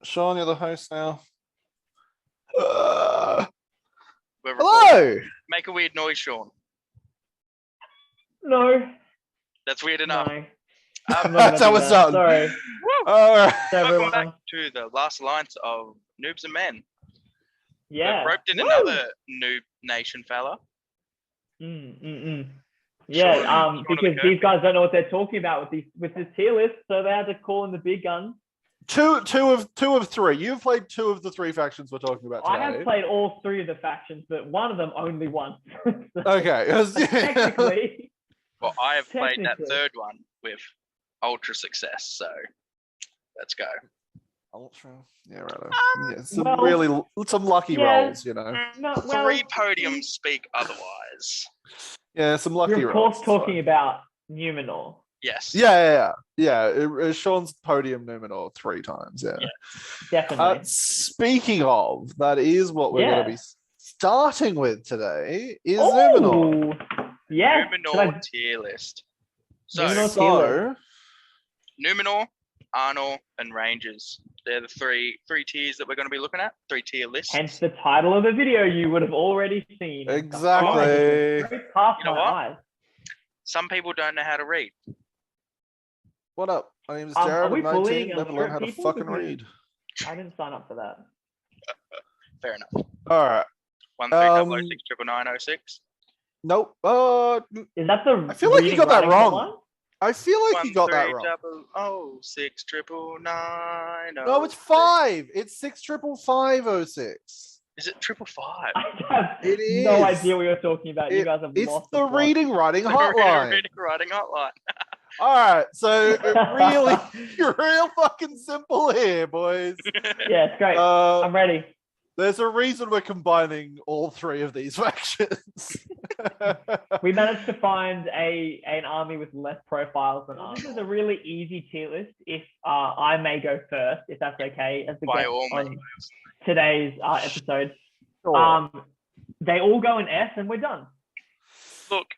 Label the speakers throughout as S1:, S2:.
S1: Sean, you're the host now.
S2: We're
S1: Hello.
S2: recording. Make a weird noise, Sean.
S3: No.
S2: That's weird enough.
S3: No.
S1: That's how it's done.
S3: Sorry.
S1: All right.
S2: Welcome back to the last alliance of Noobs and Men.
S3: Yeah.
S2: We've roped in another noob nation fella.
S3: Yeah,
S2: Sean,
S3: because these guys don't know what they're talking about with this tier list, so they had to call in the big guns.
S1: Two of three. You've played two of the three factions we're talking about today.
S3: I have played all three of the factions, but one of them only once.
S1: Okay.
S3: Technically.
S2: Well, I have played that third one with ultra success, so let's go.
S1: Ultra. Yeah, right. Yeah, some lucky rolls, you know.
S2: Three podiums speak otherwise.
S1: Yeah, some lucky rolls.
S3: You're of course talking about Numenor.
S2: Yes.
S1: Yeah. Sean's podium Numenor 3 times. Yeah.
S3: Definitely.
S1: Speaking of, that is what we're going to be starting with today. Is Numenor.
S3: Yeah.
S2: Numenor tier list. So Numenor, Arnor, and Rangers. They're the three tiers that we're going to be looking at. 3-tier lists.
S3: Hence the title of the video you would have already seen.
S1: Exactly.
S3: You know what? Eyes.
S2: Some people don't know how to read.
S1: What up? My name is Jared. I'm 19. Never learned how to fucking read.
S3: I didn't sign up for that.
S2: Fair enough.
S1: All right.
S2: 1306906.
S1: Nope.
S3: Is that the?
S1: I feel like you got that wrong. I feel like you got that wrong.
S2: 1300699.
S1: No, it's 5. It's 65556.
S2: Is it 555?
S3: I have
S1: it is.
S3: No idea what you're talking about. You guys have
S1: it's
S3: lost
S1: the reading writing hotline.
S2: Reading writing hotline.
S1: All right, so really, you're real fucking simple here, boys.
S3: Yeah, it's great. I'm ready.
S1: There's a reason we're combining all 3 of these factions.
S3: We managed to find an army with less profiles than ours. This is a really easy tier list. If I may go first, if that's okay, as the guest on today's episode.
S1: Sure.
S3: They all go in S, and we're done.
S2: Look,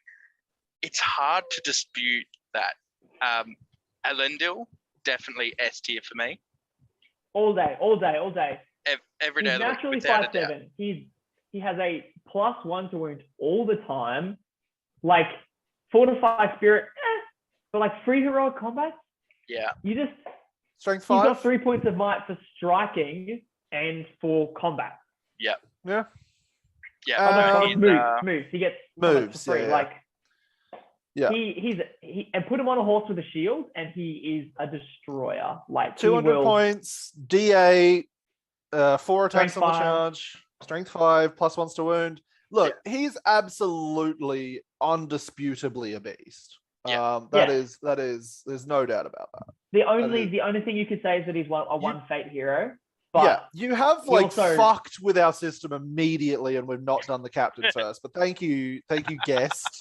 S2: it's hard to dispute that. Elendil, definitely S tier for me.
S3: All day.
S2: Every day.
S3: He's naturally 5'7". He has a +1 to wound all the time. Like fortified spirit, but like free heroic combat.
S2: Yeah.
S3: You just
S1: strength 5.
S3: He's got 3 points of might for striking and for combat.
S2: Yeah.
S3: Moves. He gets
S1: moves.
S3: For free.
S1: Yeah.
S3: Like.
S1: Yeah.
S3: He and put him on a horse with a shield, and he is a destroyer. Like
S1: 200 points, D8, 4 attacks on the charge, strength 5, +1 to wound. Look, he's absolutely, undisputably a beast.
S2: Yeah.
S1: That is. There's no doubt about that.
S3: The only thing you could say is that he's a one fate hero. But
S1: yeah, you have fucked with our system immediately, and we've not done the captain first. But thank you, guest.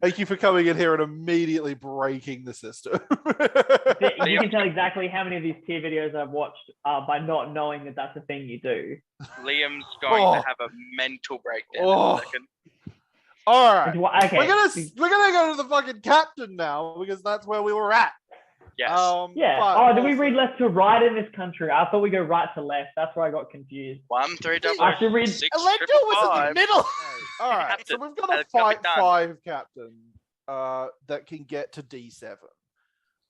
S1: Thank you for coming in here and immediately breaking the system.
S3: You can tell exactly how many of these tier videos I've watched by not knowing that that's a thing you do.
S2: Liam's going to have a mental breakdown in a second.
S1: All right.
S3: Okay.
S1: We're gonna go to the fucking captain now because that's where we were at.
S2: Yes.
S3: Did we read left to right in this country? I thought we go right to left. That's where I got confused.
S2: 130.
S3: I should read.
S1: Electro was in the middle. All right. So we've got a 5/5 captain that can get to D7.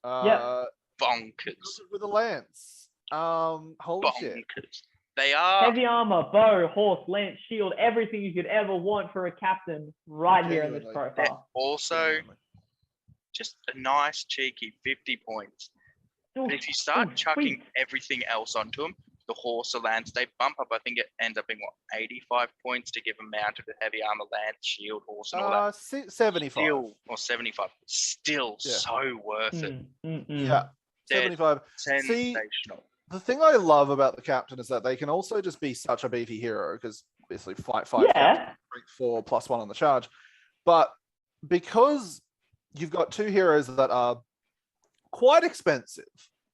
S2: Bonkers.
S1: With a lance. Holy shit.
S2: They are
S3: heavy armor, bow, horse, lance, shield, everything you could ever want for a captain right here in this profile.
S2: They're also just a nice cheeky 50 points. But if you start chucking everything else onto them, the horse, the lance, they bump up. I think it ends up being 85 points to give them mounted with heavy armor, lance, shield, horse, and all that.
S1: 75
S2: or 75. Still so worth it.
S1: Yeah, 75.
S2: Sensational.
S1: The thing I love about the captain is that they can also just be such a beefy hero because obviously 5/5, strength 4 +1 on the charge, but because you've got 2 heroes that are quite expensive.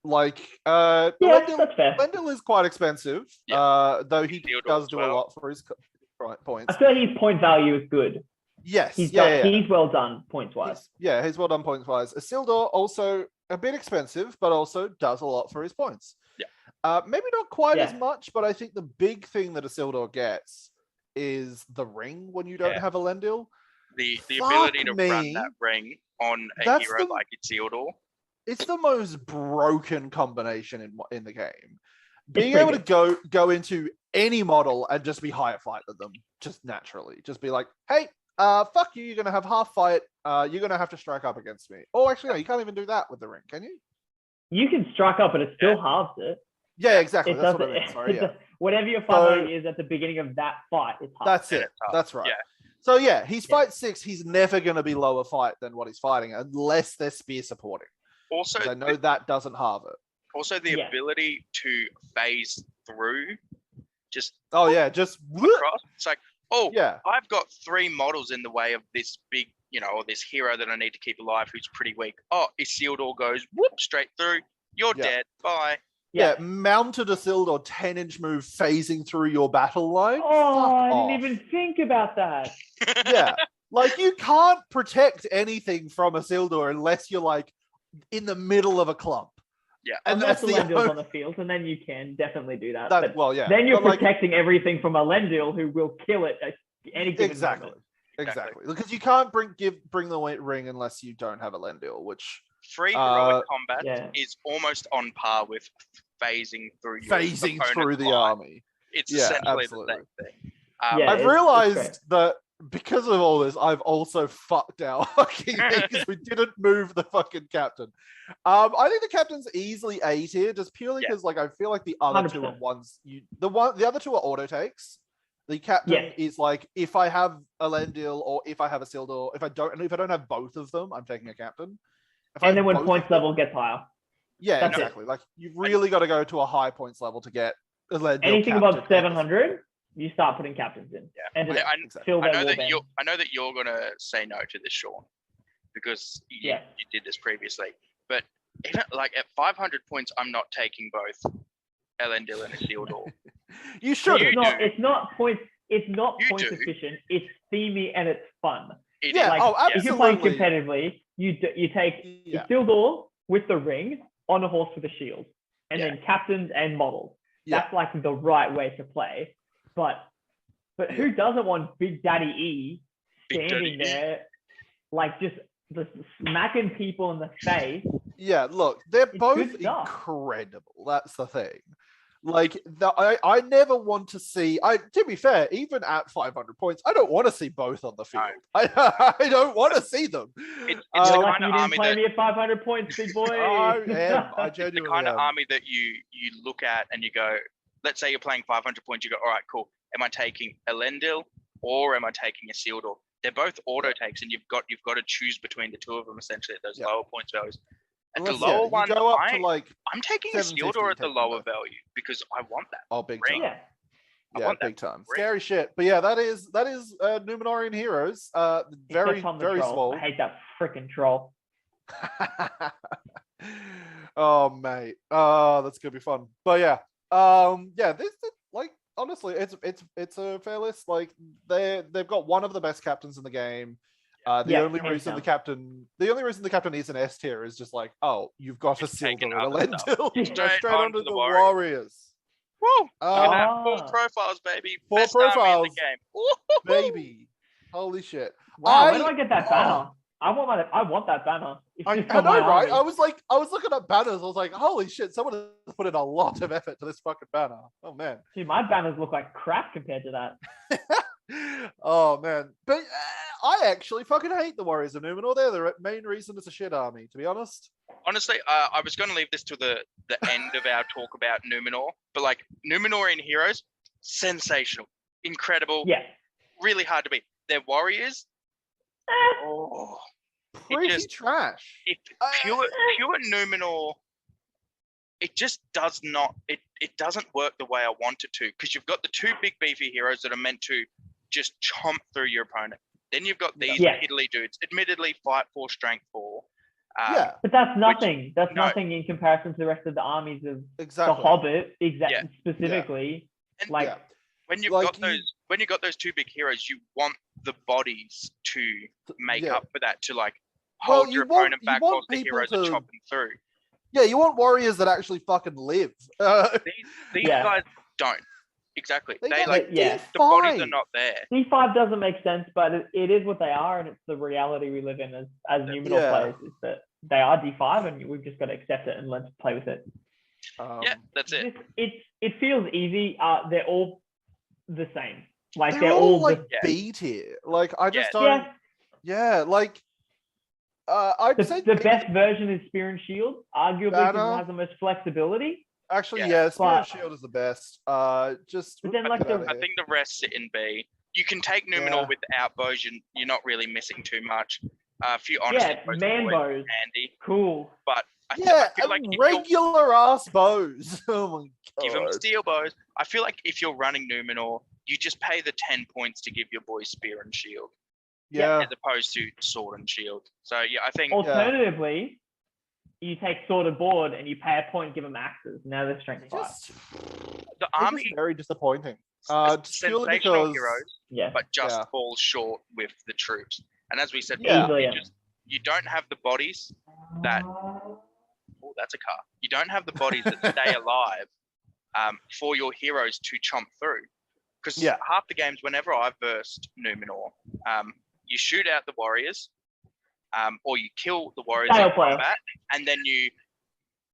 S1: Like, Elendil is quite expensive, though he does do a lot for his points.
S3: I feel like his point value is good.
S1: Yes.
S3: He's well done points-wise.
S1: He's well done points-wise. Isildur also a bit expensive, but also does a lot for his points.
S2: Yeah.
S1: Maybe not quite as much, but I think the big thing that Isildur gets is the ring when you don't have Elendil.
S2: The ability to run that ring on a hero like Isildur.
S1: It's the most broken combination in the game. Being able to go into any model and just be higher fight than them, just naturally. Just be like, hey, fuck you, you're going to have half fight. You're going to have to strike up against me. Oh, actually, no, you can't even do that with the ring, can you?
S3: You can strike up, but it still halves it.
S1: Yeah, exactly. That's what I mean. Sorry,
S3: whatever your fight value is at the beginning of that fight, it's half.
S1: That's it. That's right. Yeah. So yeah, he's fight 6. He's never going to be lower fight than what he's fighting unless they're spear supporting. Also, I know that doesn't halve it.
S2: Also, the ability to phase through, just
S1: just
S2: across. It's like, I've got 3 models in the way of this big, or this hero that I need to keep alive who's pretty weak. Oh, Isildur goes whoop straight through. You're dead. Bye.
S1: Yeah, mounted Isildur 10-inch move phasing through your battle line.
S3: Oh, I didn't even think about that.
S1: Yeah, like you can't protect anything from Isildur unless you're like in the middle of a clump.
S3: Yeah, and that's Elendil's on the field, and then you can definitely do that.
S1: Then
S3: you're protecting everything from Elendil, who will kill it at any given moment.
S1: Exactly, because you can't bring the ring unless you don't have Elendil, which
S2: free heroic combat is almost on par with phasing through
S1: the army.
S2: It's essentially the same thing.
S1: I've realized that because of all this, I've also fucked our fucking because we didn't move the fucking captain. I think the captain's easily A tier, just purely because like I feel like the other 2 are ones the other 2 are auto takes. The captain is like, if I have Elendil or if I have Isildur, if I don't have both of them, I'm taking a captain.
S3: And then when points level gets higher.
S1: Yeah, that's exactly. Like you've really got to go to a high points level to get Elendil.
S3: Anything above 700, you start putting captains in.
S2: Yeah. And I know that you're gonna say no to this, Sean, because you did this previously. But even like at 500 points, I'm not taking both Elendil and Isildur.
S1: You should.
S3: It's not points efficient. It's themey and it's fun.
S1: Absolutely.
S3: If you're playing competitively, you take Isildur with the ring on a horse with a shield, and then captains and models. That's like the right way to play. But who doesn't want Big Daddy E standing there, like just smacking people in the face?
S1: Yeah, look, they're both incredible. That's the thing. Like, I never want to see. To be fair, even at 500 points, I don't want to see both on the field. I don't want to see them.
S2: It's the kind of
S3: you
S2: army
S3: didn't play me at 500 points, big boy.
S1: I genuinely
S2: the kind of army that you look at and you go, let's say you're playing 500 points, you go, all right, cool. Am I taking Elendil or am I taking Isildur? They're both auto takes, and you've got to choose between the 2 of them essentially at those lower points values. At the lower one, I'm taking Isildur at the lower value because I want that.
S1: Oh, big
S2: ring.
S1: time. Yeah, big time. Scary shit. But yeah, that is Numenorian heroes. Very small.
S3: I hate that freaking troll.
S1: Oh mate. That's gonna be fun. But yeah. This like honestly, it's a fair list. Like they've got one of the best captains in the game. The only reason the captain is an S tier is just like, oh, you've got a Isildur and Elendil. Straight onto the Warriors.
S2: Woo! 4 profiles, baby.
S1: 4
S2: Best
S1: profiles,
S2: army in the game.
S1: baby. Holy shit!
S3: Wow, where do I get that banner? I want that banner.
S1: I know, right? I was looking at banners. I was like, holy shit! Someone has put in a lot of effort to this fucking banner. Oh man.
S3: Dude, my banners look like crap compared to that.
S1: Oh man, but I actually fucking hate the Warriors of Numenor. They're the main reason it's a shit army, to be honest.
S2: Honestly, I was going to leave this to the end of our talk about Numenor, but like Numenorian heroes, sensational, incredible, really hard to beat. Their warriors,
S1: pretty trash.
S2: Pure Numenor. It just does not. It doesn't work the way I want it to, because you've got the 2 big beefy heroes that are meant to just chomp through your opponent. Then you've got these piddly dudes, admittedly fight 4, strength 4.
S3: But that's nothing. Nothing in comparison to the rest of the armies of the Hobbit, specifically.
S2: And when you've got those 2 big heroes, you want the bodies to make up for that, to like hold your opponent back while the heroes are chopping through.
S1: Yeah, you want warriors that actually fucking live.
S2: These guys don't. Exactly.
S1: They
S2: They
S1: got
S2: like
S1: D5.
S2: the bodies are not there.
S3: D5 doesn't make sense, but it is what they are, and it's the reality we live in as Numenor players. Is that they are D5, and we've just got to accept it and let's play with it.
S2: Yeah, that's it.
S3: It feels easy. They're all the same. Like
S1: they're all like B tier. Like I just don't. Yeah, like I'd say
S3: the best version is Spear and Shield, arguably because it has the most flexibility.
S1: Actually, Spear and Shield is the best.
S2: But then, I think the rest sit in B. You can take Numenor without bows. You're not really missing too much. A few honestly,
S3: man bows,
S2: handy,
S3: cool.
S2: But I feel like
S1: regular ass bows. Oh my god!
S2: Give them steel bows. I feel like if you're running Numenor, you just pay the 10 points to give your boys Spear and Shield.
S1: Yeah.
S2: As opposed to Sword and Shield. So I think.
S3: Alternatively, you take Sword and Board and you pay a point, give them axes. Now they're strength 5.
S2: The army
S1: is very disappointing.
S2: Sensational heroes, but just falls short with the troops. And as we said, you don't have the bodies that. Oh, that's a car. You don't have the bodies that stay alive for your heroes to chomp through. Because half the games, whenever I've versed Numenor, you shoot out the warriors, or you kill the warriors in combat, and then you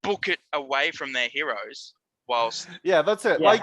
S2: book it away from their heroes. Whilst
S1: that's it. Like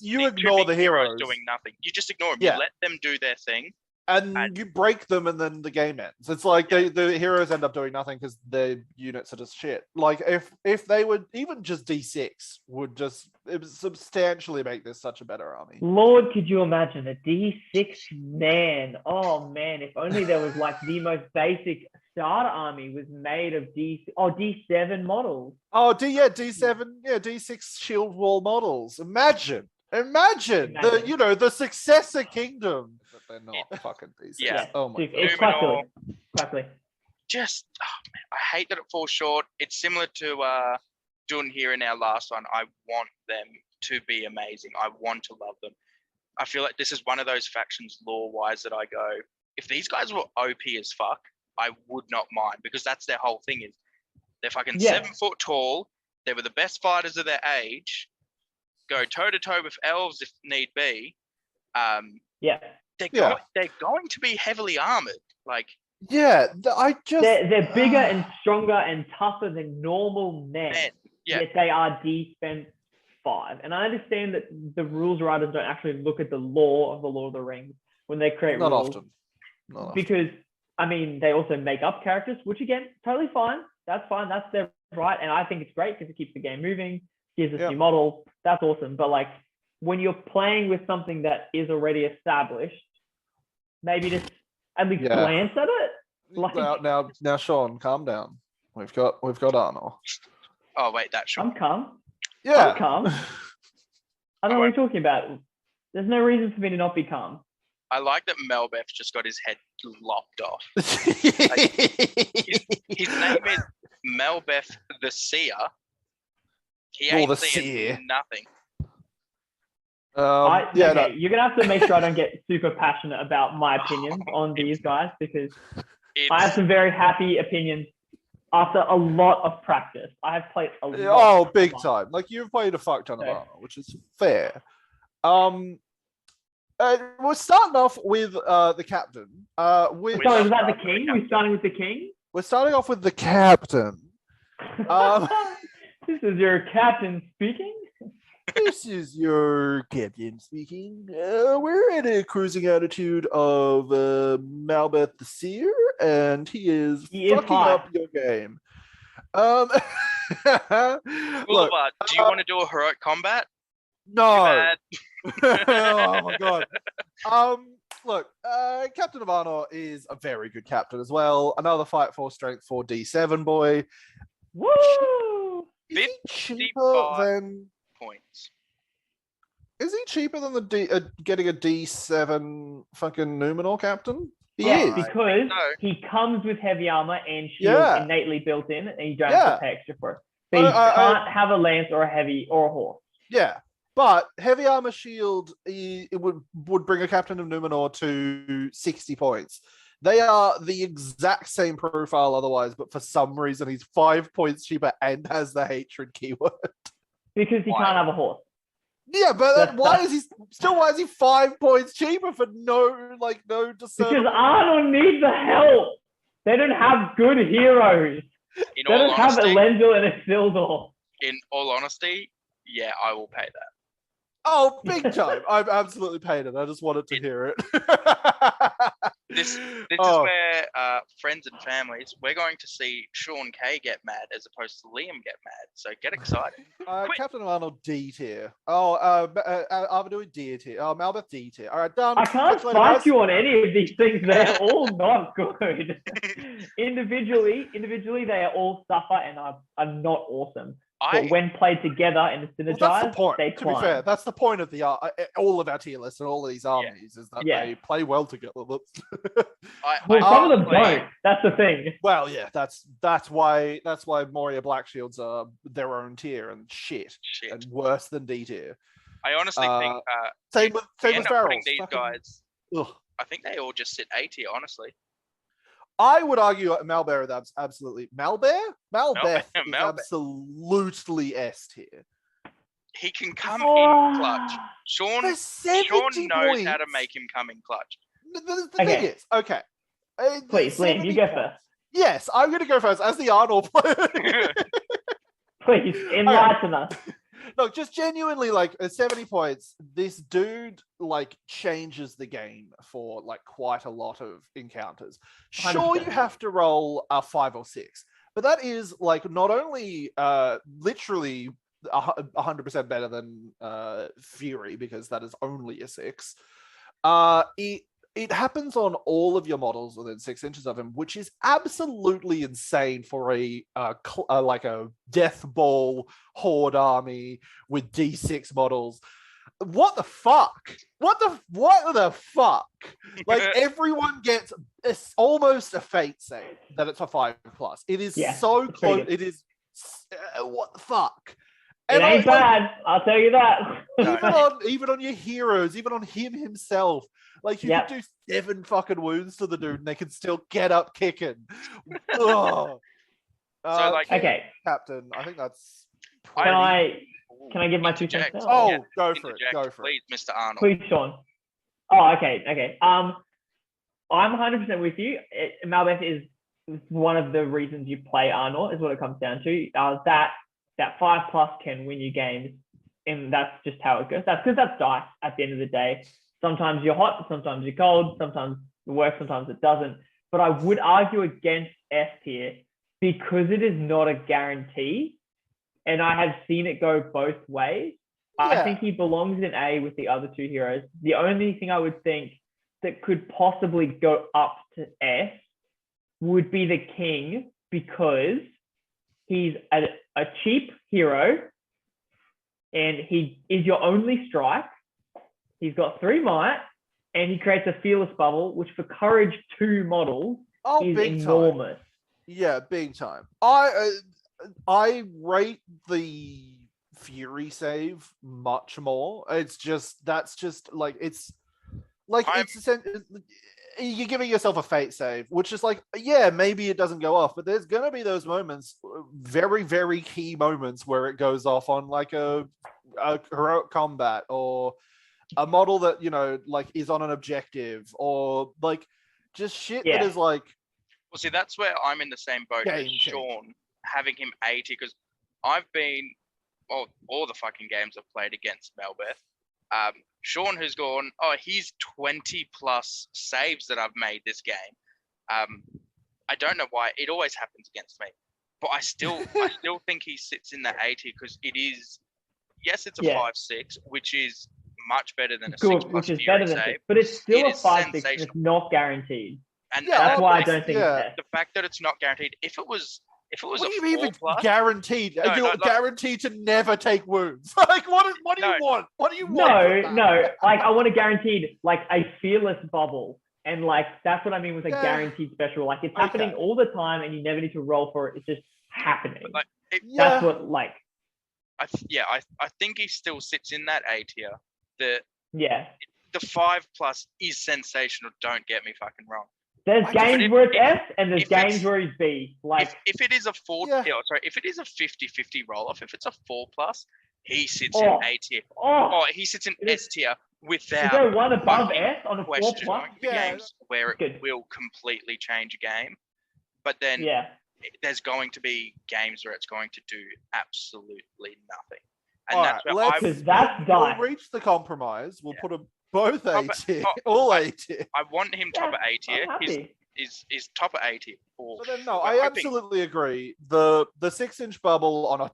S1: you ignore the heroes
S2: doing nothing. You just ignore them. You let them do their thing.
S1: And you break them, and then the game ends. It's like the heroes end up doing nothing because their units are just shit. Like if they would even just D6 would just substantially make this such a better army.
S3: Lord, could you imagine a D6 man? Oh man, if only there was like the most basic starter army was made of D7 models.
S1: Oh, D7, D6 shield wall models. Imagine the successor kingdom. But they're not fucking D6.
S2: Yeah.
S1: Oh my god.
S3: It's quite
S2: just I hate that it falls short. It's similar to doing here in our last one. I want them to be amazing. I want to love them. I feel like this is one of those factions lore-wise that I go, if these guys were OP as fuck, I would not mind, because that's their whole thing is they're fucking 7 foot tall. They were the best fighters of their age. Go toe to toe with elves if need be. They're going to be heavily armored. Like
S3: they're bigger and stronger and tougher than normal men. Yet they are defense 5. And I understand that the rules writers don't actually look at the lore of the Lord of the Rings when they create rules.
S1: Not often.
S3: Because I mean, they also make up characters, which again, totally fine. That's fine. That's their right. And I think it's great because it keeps the game moving, gives us new models. That's awesome. But like when you're playing with something that is already established, maybe just at least glance at it. Like,
S1: now, Sean, calm down. We've got Arnor.
S2: Oh wait, that's Sean.
S3: I'm calm.
S1: Yeah.
S3: I'm calm. I don't know what you're talking about. There's no reason for me to not be calm.
S2: I like that Melbeth just got his head lopped off. His name is Melbeth the Seer. He ain't seeing nothing.
S3: You're gonna have to make sure I don't get super passionate about my opinions on these guys, because I have some very happy opinions after a lot of practice. I have played a lot.
S1: Oh, big time! Like you've played a fuck ton of Arnor, which is fair. We're starting off with the captain.
S3: Sorry, was that the king? We're starting with the king?
S1: We're starting off with the captain.
S3: This is your captain speaking?
S1: This is your captain speaking. We're at a cruising altitude of Melbeth the Seer, and he is fucking up your game.
S2: Look, do you want to do a heroic combat?
S1: No. Oh my god. Look, Captain of Arnor is a very good captain as well. Another fight for strength 4 D7 boy.
S3: Woo!
S1: Is he cheaper than
S2: points?
S1: Is he cheaper than the getting a D7 fucking Numenor captain? He
S3: is, because he comes with heavy armor and shield innately built in, and you don't have to pay extra for it. So you can't have a lance or a heavy or a horse.
S1: Yeah. But heavy armor shield, it would bring a captain of Numenor to 60 points. They are the exact same profile otherwise, but for some reason he's 5 points cheaper and has the hatred keyword.
S3: Because he can't have a horse.
S1: Yeah, but then why is he 5 points cheaper for no discernible?
S3: Because Arnor needs the help. They don't have good heroes. They don't have Elendil and Isildur.
S2: In all honesty, yeah, I will pay that.
S1: Oh, big time. I'm absolutely paid it. I just wanted to hear it.
S2: This is where friends and families, we're going to see Sean K get mad as opposed to Liam get mad. So get excited.
S1: Captain Arnold D tier. I'm doing D tier. Oh, Malbeth D tier. All right, done.
S3: I can't fight you on any of these things. They're all not good. Individually, they all suffer and are not awesome. But when played together and synergized,
S1: that's the point.
S3: They
S1: to
S3: climb.
S1: be fair, that's the point of the all of our tier lists and all of these armies is that they play well together.
S3: Some of them don't. That's the thing.
S1: Well, yeah, that's why Moria Black Shields are their own tier and shit. And worse than D tier.
S2: I honestly think
S1: same with Ferals.
S2: These guys, I think they all just sit A tier. Honestly.
S1: I would argue Malbear is absolutely Malbear is absolutely S tier.
S2: He can come in clutch. Sean knows how to make him come in clutch.
S1: The thing is, okay.
S3: Please, Liam, you go first.
S1: Yes, I'm going to go first as the Arnor player.
S3: Please, enlighten us.
S1: Look, just genuinely, at 70 points, this dude, changes the game for, quite a lot of encounters. Sure, 100%. You have to roll a 5 or 6, but that is, not only literally 100% better than Fury, because that is only a 6, it happens on all of your models within 6 inches of him, which is absolutely insane for a death ball horde army with D6 models. What the fuck? What the fuck? Everyone gets almost a fate save that it's a 5+. It is so close. It is what the fuck?
S3: It ain't bad, I'll tell you that.
S1: Even on your heroes, even on him himself. You can do 7 fucking wounds to the dude and they can still get up kicking.
S3: Okay.
S1: Captain, I think that's...
S3: Can I give my 2 cents now?
S1: Oh, go for it.
S2: Please, Mr. Arnold.
S3: Please, Sean. Oh, okay. I'm 100% with you. Malbeth is one of the reasons you play Arnor, is what it comes down to. That 5+ can win you games, and that's just how it goes. That's because that's dice at the end of the day. Sometimes you're hot, sometimes you're cold, sometimes it works, sometimes it doesn't. But I would argue against S tier because it is not a guarantee, and I have seen it go both ways. Yeah. I think he belongs in A with the other 2 heroes. The only thing I would think that could possibly go up to S would be the King, because he's a cheap hero and he is your only strike. He's got 3 might and he creates a fearless bubble, which for courage 2 models is enormous.
S1: Time. Yeah, big time. I rate the Fury save much more. It's just you're giving yourself a fate save, which is maybe it doesn't go off, but there's going to be those moments, very, very key moments where it goes off on a heroic combat or a model that, is on an objective or just shit that is
S2: Well, see, that's where I'm in the same boat as Sean, having him 80, because I've been, all the fucking games I've played against Malbeth. Sean has gone, he's 20+ saves that I've made this game. I don't know why. It always happens against me. But I still think he sits in the 80 because it is, yes, it's a 5/6, which is much better than a 6+,
S3: which is better than save. But it's still a 5/6. It's not guaranteed.
S2: And
S3: that's why I don't think
S2: the fact that it's not guaranteed. If it was
S1: what do you
S2: mean
S1: even guaranteed? You're guaranteed to never take wounds. What do you want? What do you want?
S3: No. I want a guaranteed, a fearless bubble. And that's what I mean with a guaranteed special. It's happening all the time and you never need to roll for it. It's just happening. That's what
S2: I think he still sits in that A tier. The 5+ is sensational. Don't get me fucking wrong.
S3: There's games where it's S and there's games
S2: it's-
S3: where it's B. Like,
S2: if it is a 4,
S1: Yeah.
S2: if it is a 50-50 roll-off, if it's a 4+, he sits
S3: Oh.
S2: in A tier.
S3: oh,
S2: He sits in
S3: It is-
S2: S tier
S3: is
S2: without
S3: there one above
S2: fucking
S3: S on a 4+?
S2: question
S1: Yeah.
S2: games where it
S3: Good.
S2: will completely change a game. But then
S3: Yeah.
S2: there's going to be games where it's going to do absolutely nothing. And
S1: All
S2: that's
S1: right,
S2: where
S3: Because that's
S1: we'll
S3: dice.
S1: reach the compromise. We'll
S2: Yeah.
S1: put them both A
S2: Top-
S1: tier,
S2: oh,
S1: all
S2: I-
S1: A tier.
S2: I want him top
S3: Yeah,
S2: of A tier.
S3: I'm
S2: He's
S3: happy.
S2: is top of A tier. For
S1: But then no,
S2: we're
S1: I
S2: hoping-
S1: absolutely agree. The 6-inch bubble on a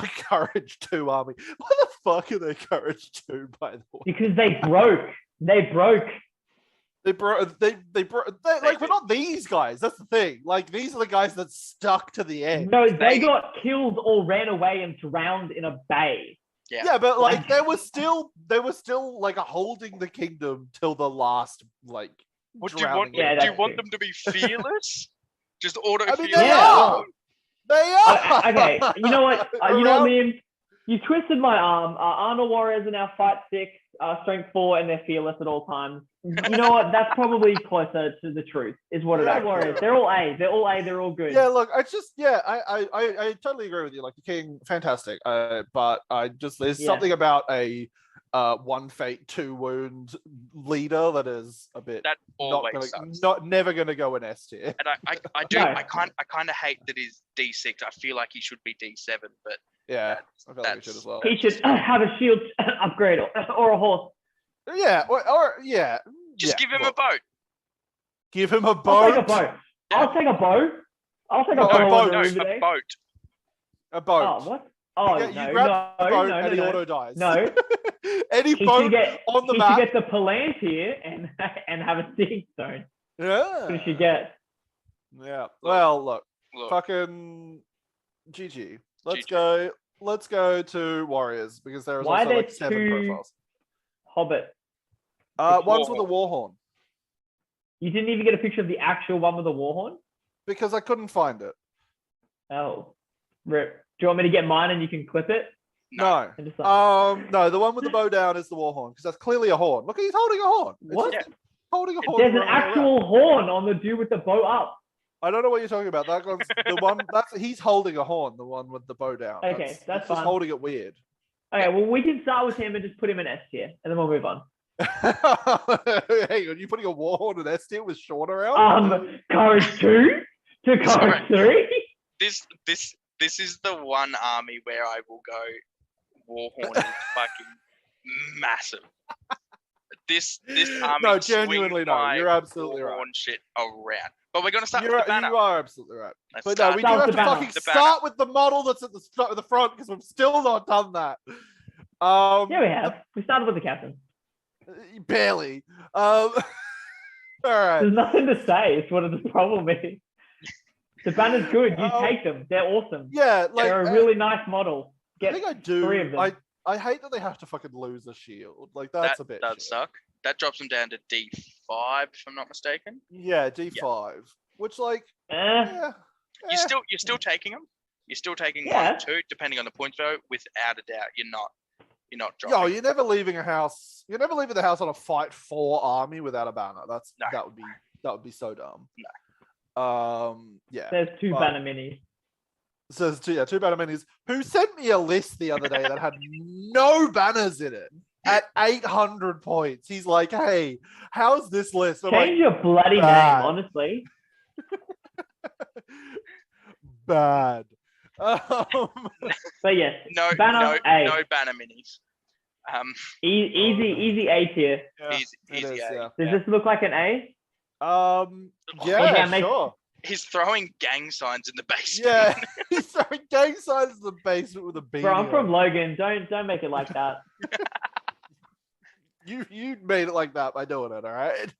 S1: Courage 2 army. Why the fuck are they Courage 2, by the way?
S3: Because they broke. They broke.
S1: They like, we're not these guys. That's the thing. Like, these are the guys that stuck to the end.
S3: No, they got killed or ran away and drowned in a bay.
S2: Yeah.
S1: But like, they were still like holding the kingdom till the last like.
S2: What do you
S1: drowning
S2: want?
S3: Yeah,
S2: do you
S3: that's
S2: want
S3: true.
S2: them to be fearless? Just auto
S1: I mean,
S2: heal?
S1: they
S3: Yeah.
S1: are. They are.
S3: Okay, you know what? You know what,
S1: Around-
S3: Liam? You twisted my arm. Arnor warriors are now fight 6, strength 4, and they're fearless at all times. You know what? That's probably closer to the truth. Is what it
S1: Yeah.
S3: actually is. They're all A. They're all A. They're all good.
S1: Yeah, look, I totally agree with you. Like, the king, fantastic. But there's
S3: Yeah.
S1: something about a 1 fate 2 wound leader that is a bit
S2: That always sucks.
S1: never gonna go in S tier.
S2: And I do
S3: No.
S2: I kind of hate that he's D6. I feel like he should be D7, but
S1: Yeah, I feel like we
S2: that's-
S1: should as well.
S3: He should have a shield upgrade or a horse.
S1: Yeah, or yeah.
S2: just
S1: yeah,
S2: give him
S1: look,
S2: a boat.
S1: give him a
S3: I'll
S1: boat.
S3: take a boat. I'll take a bow. I'll take a
S1: No,
S3: bow.
S1: boat,
S3: on the
S2: No,
S3: river
S2: a
S3: day.
S2: boat.
S1: A boat.
S3: Oh, what? Oh,
S1: you,
S3: no,
S1: get, you grab
S3: no,
S1: the boat
S3: no,
S1: and he
S3: no,
S1: auto dies.
S3: no.
S1: Any
S3: He
S1: boat
S3: should get
S1: on the
S3: he
S1: map.
S3: should get the Palantir and have a seeing stone.
S1: Yeah.
S3: He should get.
S1: Yeah. Well, look,
S2: Look,
S1: fucking GG. Let's
S2: GG.
S1: go to Warriors because there is
S3: Why
S1: also
S3: are
S1: like
S3: there
S1: 7
S3: two-
S1: profiles.
S3: Hobbit.
S1: One's with a warhorn
S3: You didn't even get a picture of the actual one with the warhorn?
S1: because I couldn't find it.
S3: Oh, rip. Do you want me to get mine and you can clip it?
S1: No.
S3: And just like,
S1: No, the one with the bow down is the warhorn because that's clearly a horn. Look, he's holding a horn. It's
S3: What?
S1: just holding a horn.
S3: There's an
S1: running around.
S3: actual horn on the dude with the bow up.
S1: I don't know what you're talking about. That one's the one. He's holding a horn. The one with the bow down.
S3: Okay, that's
S1: just
S3: fine.
S1: holding it weird.
S3: Okay, well, we can start with him and just put him in S tier, and then we'll move on.
S1: Hang on, you putting a warhorn in S tier with Sean around?
S3: Courage 2 to Courage 3?
S2: This is the one army where I will go. Warhorn is fucking massive. This army.
S1: No, genuinely,
S2: swing
S1: no.
S2: my
S1: You're absolutely right.
S2: Warhorn shit around. But we're gonna start with the banner.
S1: You are absolutely right.
S2: Let's
S1: But no,
S2: start
S1: we
S3: That
S1: do
S3: was
S1: have
S3: the
S1: to
S3: banner.
S1: fucking
S2: The banner.
S1: start with the model that's at the front because we've still not done that.
S3: Yeah, we have. We started with the captain.
S1: Barely. All right.
S3: There's nothing to say. It's what the problem is. The banner's good. You
S1: Oh.
S3: take them. They're awesome.
S1: Yeah, like
S3: They're a really nice model.
S1: I
S3: Get
S1: think I do.
S3: 3 of them.
S1: I hate that they have to fucking lose a shield. Like that's a bit.
S2: That
S1: shit.
S2: suck. That drops them down to D5, if I'm not mistaken.
S1: Yeah, D5. Which like
S3: Eh,
S1: yeah.
S2: You're still taking them. You're still taking
S3: Yeah.
S2: 1 or 2, depending on the points value. Without a doubt, you're not dropping.
S1: Yo, you're never leaving a house. You're never leaving the house on a fight 4 army without a banner.
S2: No.
S1: That would be so dumb.
S2: No.
S1: Yeah.
S3: there's 2
S1: But-
S3: banner minis.
S1: So there's two banner minis who sent me a list the other day that had no banners in it at 800 points. He's like, "Hey, how's this list?" I'm
S3: Change your bloody
S1: bad.
S3: name, honestly.
S1: like, "Bad."
S3: But yes,
S2: No
S3: banner A.
S2: no banner minis.
S3: Easy A tier.
S1: Yeah,
S2: Easy
S1: it is,
S2: A.
S1: yeah.
S3: Does this look like an A?
S1: Yeah,
S3: Yeah, make-
S1: sure.
S2: He's throwing gang signs in the basement.
S1: Yeah, he's throwing gang signs in the basement with a beanie.
S3: Bro, I'm from
S1: on.
S3: Logan. Don't make it like that.
S1: You made it like that by doing it, all right?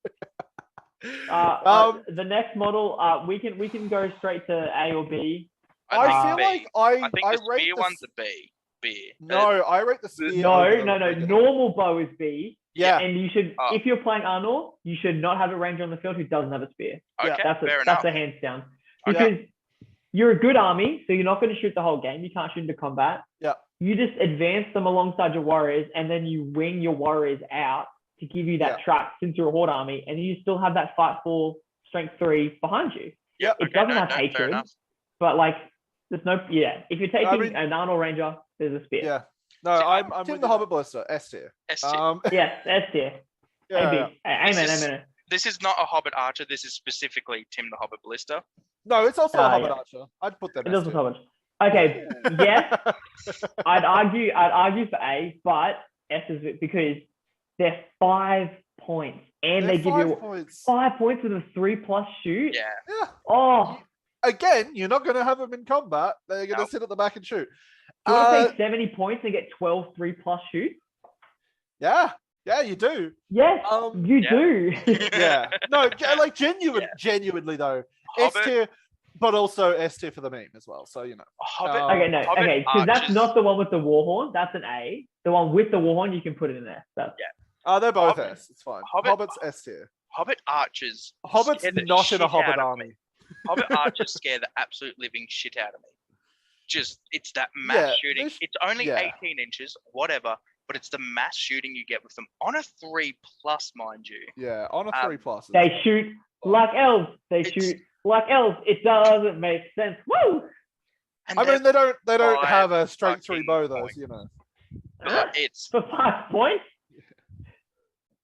S3: The next model, we can go straight to A or B.
S1: I
S2: think
S1: feel
S2: B.
S1: like
S2: I think the
S1: rate
S2: spear
S1: the
S2: one's a B. B.
S1: No, I rate the spear.
S3: No,
S1: over the
S3: no.
S1: regular.
S3: Normal bow is B,
S1: Yeah,
S3: and you should,
S2: Oh.
S3: if you're playing Arnor, you should not have a ranger on the field who doesn't have a spear.
S1: Yeah.
S2: Okay,
S3: That's
S2: fair
S3: that's
S2: enough.
S3: a hands down.
S1: Yeah.
S3: Because you're a good army, so you're not going to shoot the whole game. You can't shoot into combat.
S1: Yeah.
S3: You just advance them alongside your warriors, and then you wing your warriors out to give you that
S1: Yeah.
S3: trap since you're a horde army, and you still have that fight for strength 3 behind you.
S2: Yeah,
S3: It doesn't have hatred, but like there's no if you're taking an Arnor Ranger, there's a spear.
S1: Yeah. No, I'm Tim the Hobbit Ballista, S tier.
S2: S tier.
S3: Yes, S tier. Amen.
S2: This is not a Hobbit Archer. This is specifically Tim the Hobbit Ballista.
S1: No, it's also a Hobbit Archer. I'd put them.
S3: It doesn't Hobbit. Okay, yes. I'd argue for A, but S is because they're 5 points, and they give you 5 points with a 3+ shoot.
S2: Yeah.
S3: Oh.
S1: Again, you're not going to have them in combat. They're going to sit at the back and shoot.
S3: You want to pay 70 points and get 12 3+ shoot?
S1: Yeah, you do.
S3: Yes, you do.
S1: Yeah. No, like genuinely though.
S2: Hobbit.
S1: S tier, but also S tier for the meme as well. So, you know.
S2: Hobbit,
S3: because that's not the one with the Warhorn. That's an A. The one with the Warhorn, you can put it in there.
S1: They're both S. It's fine. Hobbit's S tier.
S2: Hobbit Archers.
S1: Hobbit's not in a Hobbit army.
S2: Hobbit Archers scare the absolute living shit out of me. It's that mass shooting. It's only 18 inches, whatever, but it's the mass shooting you get with them on a 3+, mind you.
S1: Yeah, on a 3+.
S3: They shoot like elves. It doesn't make sense. Woo!
S1: I mean, they don't have a strength 3 bow though, so, you know.
S2: It's
S3: for 5 points.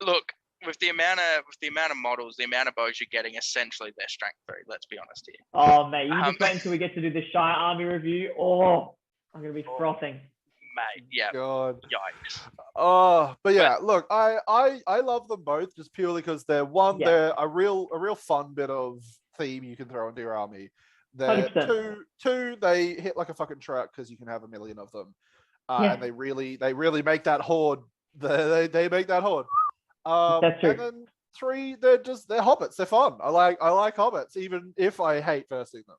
S2: Look, with the amount of models, the amount of bows you're getting, essentially they're strength 3. Let's be honest here.
S3: Oh mate, you just wait until we get to do the Shire Army review. Oh, I'm gonna be frothing.
S2: Mate, yeah.
S1: God.
S2: Yikes.
S1: Oh, but yeah, look, I love them both just purely because they're a real fun bit of theme you can throw into your army. They're 2, they hit like a fucking truck because you can have a million of them, and they really make that horde. They make that horde.
S3: That's true.
S1: And then 3, they're hobbits. They're fun. I like hobbits, even if I hate versing them.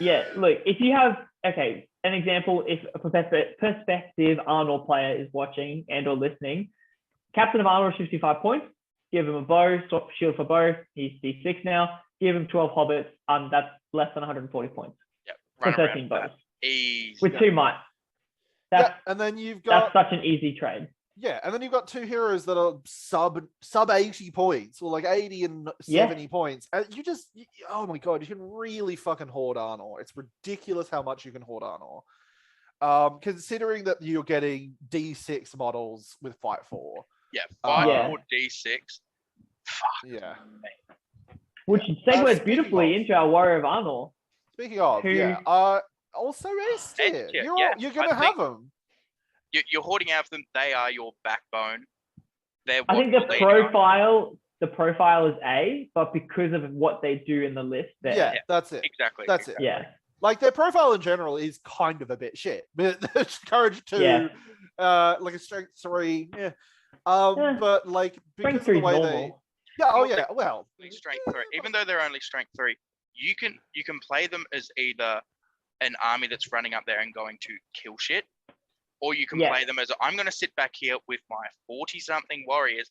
S3: Yeah, look, if you have an example, if a prospective Arnor player is watching and or listening, Captain of Arnor is 55 points. Give him a bow, swap shield for bow. He's D6 now. Give him 12 hobbits. That's less than 140 points.
S2: Yep.
S3: For 13 bows.
S2: Easy.
S3: With 2 might.
S1: And then you've got
S3: that's such an easy trade.
S1: Yeah, and then you've got 2 heroes that are sub 80 points, or like 80 and 70 points. And oh my god, you can really fucking hoard Arnor. It's ridiculous how much you can hoard Arnor. Considering that you're getting D6 models with Fight 4.
S2: Yeah, Fight 4 D6. Fuck.
S1: Yeah.
S3: Which segues beautifully into our Warrior of Arnor.
S1: Speaking of, also S tier. You're going to have them.
S2: You're hoarding out of them. They are your backbone.
S3: I think the profile is A, but because of what they do in the list,
S1: that's it.
S2: Exactly.
S1: That's it.
S3: Yeah.
S1: Like their profile in general is kind of a bit shit. But courage 2, like a strength 3, but like because of the way
S3: normal.
S2: Strength 3. Even though they're only strength 3, you can play them as either an army that's running up there and going to kill shit. Or you can play them as I'm going to sit back here with my 40-something warriors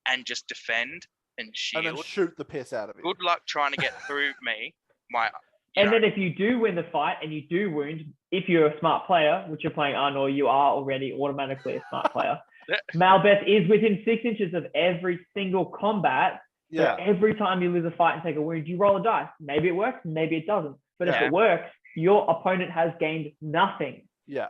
S2: and just defend and shield.
S1: And then shoot the piss out of it.
S2: Good luck trying to get through me.
S3: Then if you do win the fight and you do wound, if you're a smart player, which you're playing Arnor, you are already automatically a smart player. Malbeth is within 6 inches of every single combat. So every time you lose a fight and take a wound, you roll a dice. Maybe it works, maybe it doesn't. But if it works, your opponent has gained nothing.
S1: Yeah.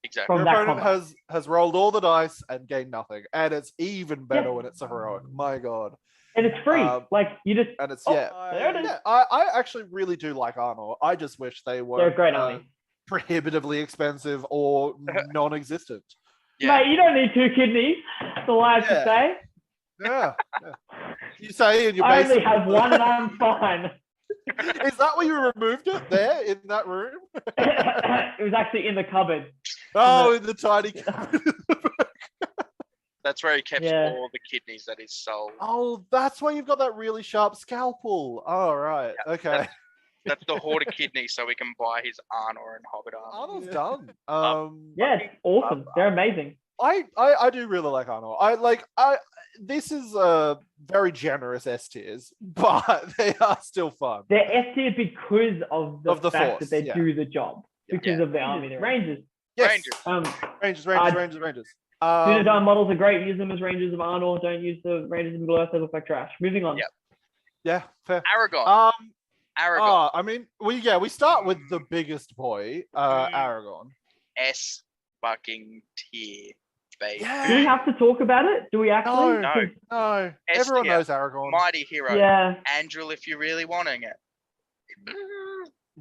S2: Exactly.
S1: Your opponent has rolled all the dice and gained nothing, and it's even better when it's a heroic. My god.
S3: And it's free. Like you just.
S1: And it's
S3: there it is.
S1: I actually really do like Arnor. I just wish they were.
S3: They're a great army.
S1: Prohibitively expensive or non-existent.
S3: Yeah. Mate, you don't need 2 kidneys. That's all I have to say.
S1: Yeah. You say in your
S3: I only have one and I'm fine.
S1: Is that where you removed it there in that room?
S3: It was actually in the cupboard.
S1: Oh, in the tiny cupboard.
S2: That's where he kept all the kidneys that he's sold.
S1: Oh, that's why you've got that really sharp scalpel. Oh, right. Yeah, okay.
S2: That's the hoarded kidney, so we can buy his Arnor and Hobbit armor.
S1: Arnor's done.
S3: It's awesome. They're amazing.
S1: I do really like Arnor. This is very generous S tiers, but they are still fun.
S3: They're S tier because of the fact
S1: force,
S3: that they do the job. Because of the army. They're Rangers.
S1: Yes.
S2: Rangers.
S1: Rangers.
S3: Dunedain models are great. Use them as Rangers of Arnor. Don't use the Rangers of Middle Earth. They look like trash. Moving on.
S1: Yeah, fair.
S2: Aragorn.
S1: Aragorn. I mean, we start with the biggest boy, Aragorn.
S2: S fucking tier, baby.
S3: Do we have to talk about it? Do we actually?
S1: No. Everyone knows Aragorn.
S2: Mighty hero.
S3: Yeah.
S2: Andrew, if you're really wanting it.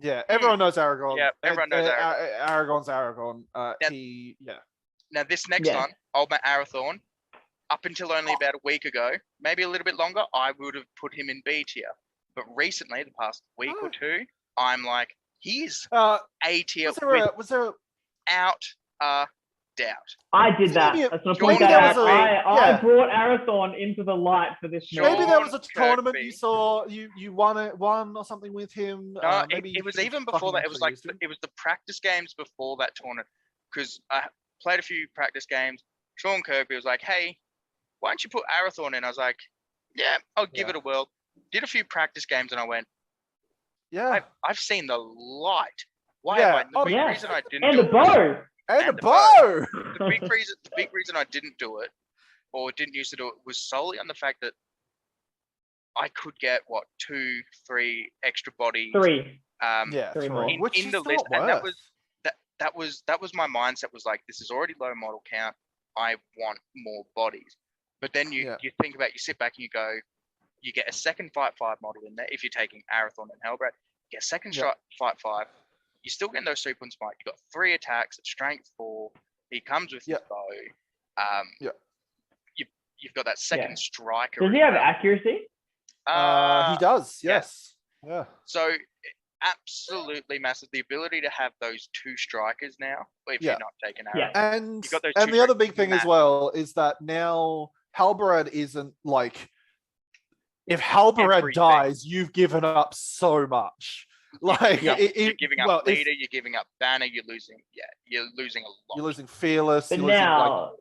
S1: Yeah, everyone knows Aragorn.
S2: Yeah, everyone knows Aragorn.
S1: Aragorn's Aragorn.
S2: Now this next one, old man Arathorn, up until only about a week ago, maybe a little bit longer, I would have put him in B tier. But recently, the past week or two, I'm like, he's A tier without a doubt.
S3: I did that. That's the point that I brought Arathorn into the light for this.
S1: Maybe there was a tournament you saw, you won or something with him.
S2: No, it was even before that. It was like it was the practice games before that tournament, because I played a few practice games. Sean Kirby was like, "Hey, why don't you put Arathorn in?" I was like, "Yeah, I'll give it a whirl." Did a few practice games and I went,
S1: "Yeah,
S2: I've seen the light. Why am I?" The big reason I didn't
S3: do
S2: it.
S1: And the bow.
S2: The big reason I didn't do it, or didn't used to do it, was solely on the fact that I could get 2, 3 extra bodies.
S3: 3.
S1: 3 more.
S2: In the list, and that was my mindset. Was like, this is already low model count. I want more bodies. But then you think about, you sit back and you go, you get a second Fight 5 model in there if you're taking Arathorn and Halbrand. You get a second Fight 5. You're still getting those 3 points fight. You've got 3 attacks at strength 4. He comes with his bow. You've got that second striker.
S3: Does he have accuracy?
S1: He does, yes. Yeah.
S2: So absolutely massive. The ability to have those 2 strikers now, if you're not taking Arathorn.
S1: And
S2: you've got those
S1: the other big thing as well is that now Halbrand isn't like, if Halbrand dies, you've given up so much. Like
S2: you're giving up leader, you're giving up banner, you're losing a lot.
S1: You're losing fearless.
S3: But
S1: now,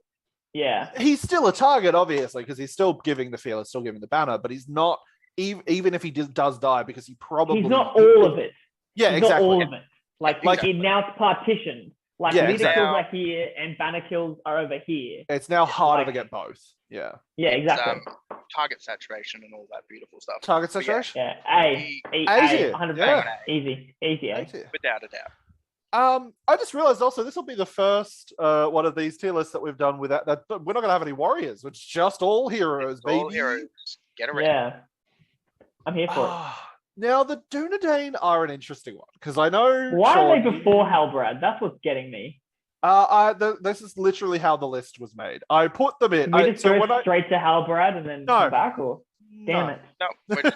S1: he's still a target, obviously, because he's still giving the fearless, still giving the banner, but he's not, even if he does die, because he probably...
S3: He's not all of it.
S1: Yeah,
S3: he's
S1: exactly.
S3: Not all of it. Like now it's partitioned. Like leader kills are here and banner kills are over here.
S1: It's now harder to get both. Yeah.
S3: Yeah, exactly.
S2: Target saturation and all that beautiful stuff.
S1: Target saturation?
S3: Yeah. A 100%. Easy.
S2: Without a doubt.
S1: I just realized also this will be the first one of these tier lists that we've done without that. But we're not going to have any warriors. It's just all heroes, baby.
S2: All heroes. Get around.
S3: Yeah. I'm here for it.
S1: Now the Dunedain are an interesting one because I know.
S3: Why are they before Halbrand? That's what's getting me.
S1: This is literally how the list was made. I put them in.
S3: Can we just go straight to Halbrand and then come back, or damn it?
S2: No, we're just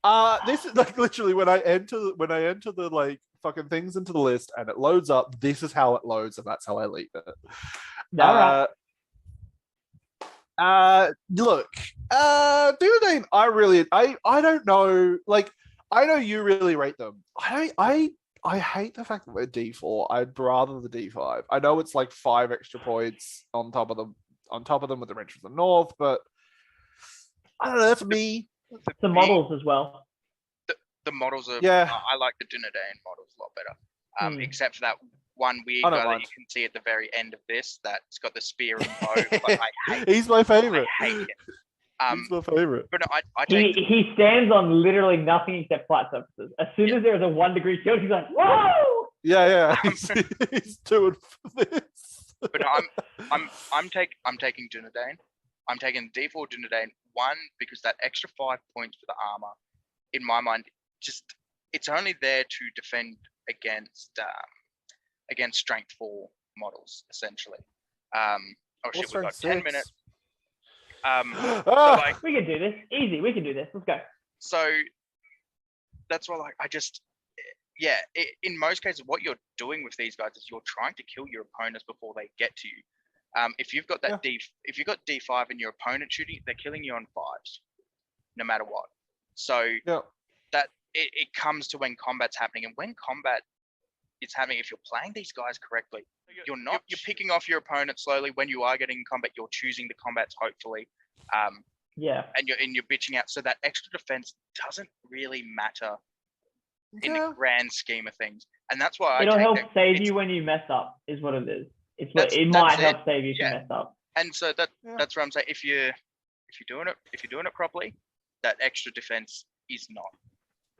S2: not.
S1: This is like literally when I enter the like fucking things into the list and it loads up. This is how it loads, and that's how I leave it. Look, Dunedain, I don't know. Like, I know you really rate them. I hate the fact that we're D4. I'd rather the D5. I know it's like 5 extra points on top of them with the Rangers of the North, but I don't know. That's me.
S3: The models as well.
S2: The models are. Yeah. I like the Dunedain models a lot better. Except for that one weird guy that you can see at the very end of this that's got the spear and bow. But I hate
S1: He's my favorite.
S2: I hate it.
S1: He's my favorite.
S2: But no,
S3: he stands on literally nothing except flat surfaces. As soon as there is a 1 degree tilt, he's like, whoa!
S1: Yeah. He's doing this.
S2: But no, I'm taking Dunedain. I'm taking D4 Dunedain. 1, because that extra 5 points for the armor, in my mind, it's only there to defend against strength 4 models, essentially. We've got 10 minutes.
S3: We can do this. Easy, we can do this. Let's go.
S2: So that's why, in most cases, what you're doing with these guys is you're trying to kill your opponents before they get to you. If you've got that if you've got D5 and your opponent shooting, they're killing you on 5s, no matter what. So that it comes to when combat's happening, and when combat is happening, if you're playing these guys correctly, you're picking off your opponent slowly. When you are getting in combat, you're choosing the combats, hopefully. And you're bitching out. So that extra defense doesn't really matter in the grand scheme of things. And that's why
S3: it'll help save you when you mess up, is what it is. It might help save you if you mess up.
S2: And so that's what I'm saying. If you're doing it properly, that extra defense is not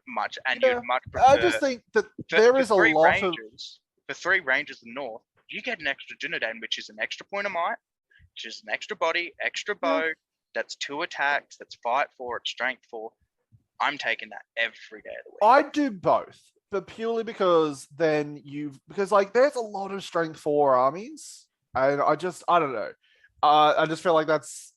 S2: much, and you'd much prefer.
S1: I just think that there is a lot of
S2: for 3 rangers in the north. You get an extra Dunedain, which is an extra point of might, which is an extra body, extra bow. That's 2 attacks. That's fight 4. It's strength 4. I'm taking that every day of the week.
S1: I do both, but purely because like there's a lot of strength 4 armies, and I don't know. I just feel like that's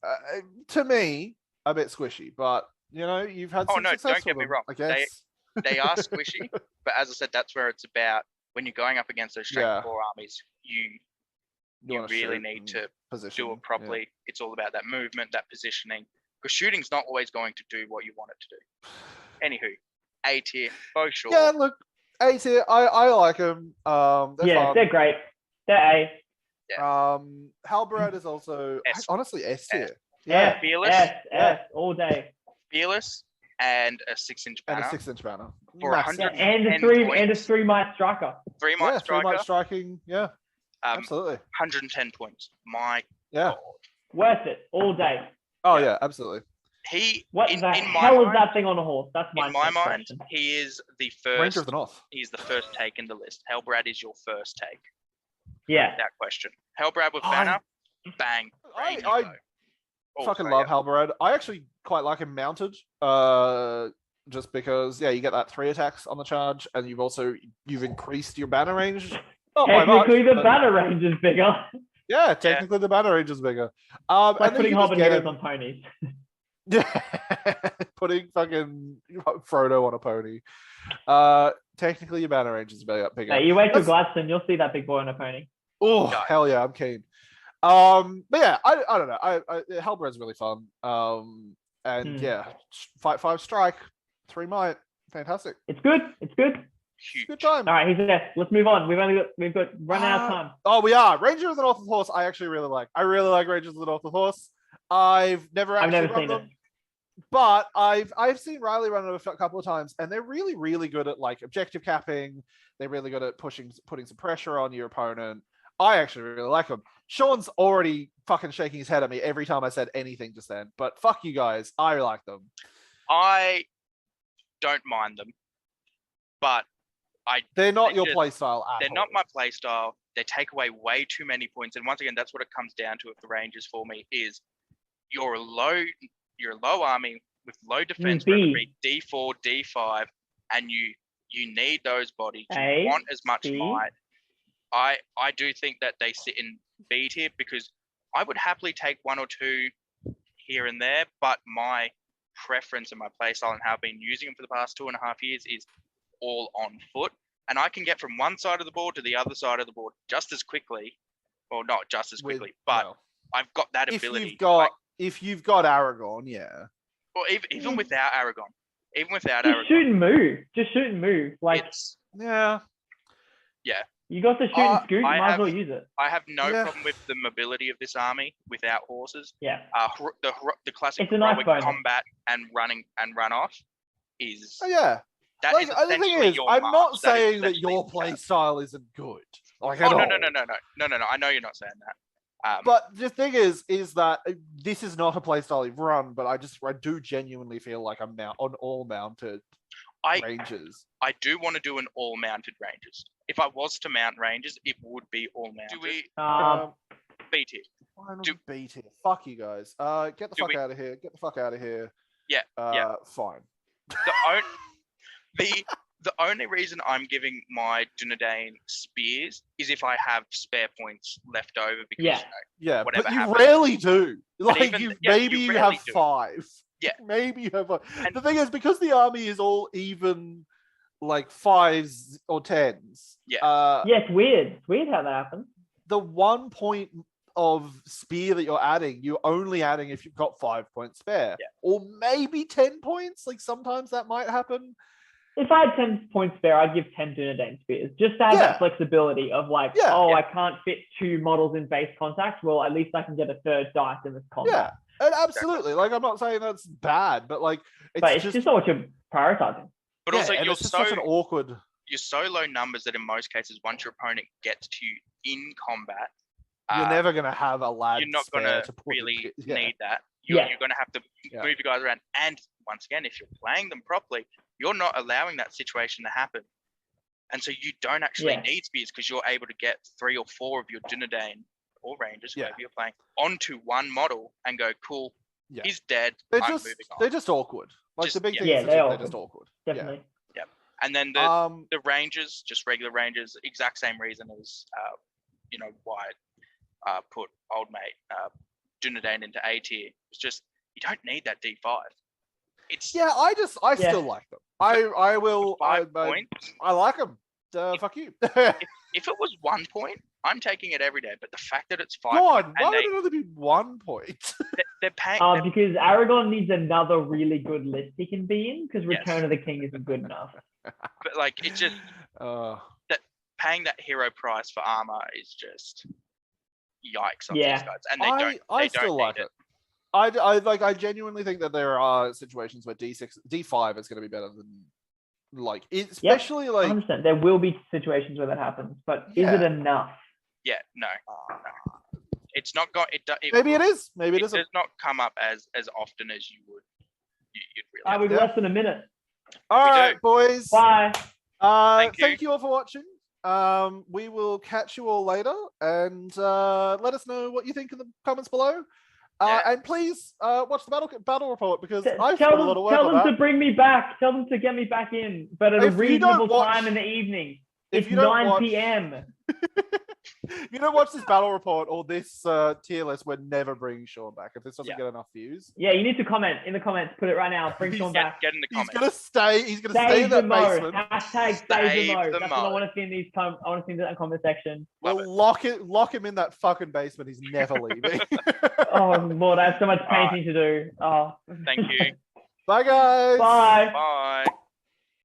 S1: to me a bit squishy, but you've had some success
S2: don't get me wrong.
S1: I guess
S2: they are squishy, but as I said, that's where it's about. When you're going up against those strength 4 armies, you really need to do it properly. Yeah. It's all about that movement, that positioning, because shooting's not always going to do what you want it to do. Anywho, A tier, both sure.
S1: Yeah, look, A tier. I like them.
S3: They're great. They're A.
S1: Yeah. Halberad is also honestly S tier.
S3: Yeah, Fearless. S all day.
S2: Fearless and a 6-inch banner.
S1: And a 6-inch banner.
S2: For 100
S3: and a 3 might striker.
S2: 3 might striker.
S1: 3 might striking. Yeah. Absolutely.
S2: 110 points. My
S1: God.
S3: Worth it all day.
S1: Oh yeah, absolutely.
S3: What the hell is that thing on a horse? That's my
S2: in my mind. He is the first
S1: Ranger of the North.
S2: He's the first take in the list. Halberad is your first take.
S3: Yeah.
S2: That question. Halberad with banner. Bang.
S1: I fucking love Halberad. I actually quite like him mounted. Just because you get that 3 attacks on the charge, and you've increased your banner range.
S3: Technically, the banner range is bigger.
S1: Yeah, technically the banner range is bigger.
S3: Like putting Hobbit heroes on ponies.
S1: Yeah, putting fucking Frodo on a pony. Technically your banner range is bigger.
S3: Hey, you wait till Gladstone, you'll see that big boy on a pony.
S1: Oh, hell yeah, I'm keen. But yeah, I don't know. Halberad's really fun. And fight 5 strike, 3 might, fantastic.
S3: It's good.
S1: Good time.
S3: All right, he's there. Let's move on. We've got run out of time.
S1: Oh, we are. Ranger of the North of the Horse. I actually really like. I really like Rangers of the North of the Horse. I've never seen them, but I've seen Riley run it a couple of times, and they're really, really good at like objective capping. They're really good at putting some pressure on your opponent. I actually really like them. Sean's already fucking shaking his head at me every time I said anything just then, but fuck you guys. I like them.
S2: I don't mind them, but
S1: they're not your play style at all.
S2: They're not my play style. They take away way too many points. And once again, that's what it comes down to with the Rangers for me is you're a low army with low defense, whether it be D4, D5, and you need those bodies. You want as much might. I do think that they sit in B tier because I would happily take 1 or 2 here and there, but my preference and my play style and how I've been using them for the past 2.5 years is all on foot, and I can get from one side of the board to the other side of the board just as quickly, or not just as quickly, but I've got that ability.
S1: If you've got Aragorn, yeah.
S2: Or even without Aragorn,
S3: just shoot and move. Like
S1: yeah.
S3: You got the shoot and scoot. Might as well use it.
S2: I have no problem with the mobility of this army without horses.
S3: Yeah.
S2: The classic
S3: heroic
S2: combat and running and run off is.
S1: Oh yeah.
S2: That
S1: the thing is, I'm not saying that your play style isn't good. Like at all.
S2: No. I know you're not saying that.
S1: But the thing is that this is not a play style you've run. But I do genuinely feel like I'm now on all mounted Rangers.
S2: I do want to do an all mounted Rangers. If I was to mount Rangers, it would be all mounted.
S3: Do we?
S2: B tier.
S1: B tier. Fuck you guys. Get the fuck out of here. Get the fuck out of here.
S2: Yeah.
S1: Fine.
S2: The only reason I'm giving my Dunedain spears is if I have spare points left over because whatever
S1: but you
S2: happens.
S1: Rarely do. Like
S2: you
S1: you have
S2: do.
S1: 5.
S2: Yeah.
S1: Maybe you have 5. And the thing is, because the army is all even like 5s or 10s.
S2: Yeah.
S3: It's weird. It's weird how that happens.
S1: The 1 point of spear that you're adding, you're only adding if you've got 5 points spare.
S2: Yeah.
S1: Or maybe 10 points. Like sometimes that might happen.
S3: If I had 10 points spare, I'd give 10 Dunedain spears. Just to have that flexibility of like, I can't fit 2 models in base contact. Well, at least I can get a 3rd dice in this combat.
S1: Yeah, and absolutely. Like, I'm not saying that's bad, but like,
S3: it's just not what you're prioritizing.
S2: But also,
S1: you're such an awkward.
S2: You're so low numbers that in most cases, once your opponent gets to you in combat,
S1: you're never going to have a lad.
S2: You're not going to really need that. You're going to have to move your guys around. And once again, if you're playing them properly, you're not allowing that situation to happen. And so you don't actually need spears because you're able to get 3 or 4 of your Dunedain or Rangers, whoever you're playing, onto one model and go, cool, he's dead, I'm moving on.
S1: They're just awkward. Like the big thing is they're just awkward.
S3: Definitely.
S2: Yeah. And then the Rangers, just regular Rangers, exact same reason as, why I put old mate Dunedain into A tier. It's just, you don't need that D5.
S1: I still like them. I will.
S2: 5 points.
S1: I like them. Fuck you.
S2: If it was 1 point, I'm taking it every day. But the fact that it's 5
S1: God, why would it only be 1 point?
S2: They're paying.
S3: Because Aragorn needs another really good list he can be in, because Return of the King isn't good enough.
S2: But like, it's just that paying that hero price for armor is just yikes on these guys, and I still like it.
S1: I genuinely think that there are situations where D5 is going to be better than especially like.
S3: 100%. There will be situations where that happens, but is it enough?
S2: Yeah, no. It's not got.
S1: Maybe it is. Maybe it isn't.
S2: It does not come up as often as you would. You'd realize.
S3: We've less than a minute.
S1: All right, boys.
S3: Bye.
S1: Thank you all for watching. We will catch you all later, and let us know what you think in the comments below. And please watch the battle report, because I've put a lot of work on that.
S3: Tell them to bring me back. Tell them to get me back in, but at a reasonable time in the evening. It's 9 p.m.
S1: If you don't watch this battle report or this tier list, we're never bringing Sean back if this doesn't get enough views.
S3: Yeah, you need to comment in the comments. Put it right now. Bring Sean back.
S2: Get in the comments.
S1: He's gonna stay in that basement.
S3: Hashtag save the mode. That's what I want to see in these. I want to see in that comment section.
S1: We'll lock him in that fucking basement. He's never leaving.
S3: Oh Lord, I have so much painting to do. Oh.
S2: Thank you.
S1: Bye guys.
S3: Bye.
S2: Bye.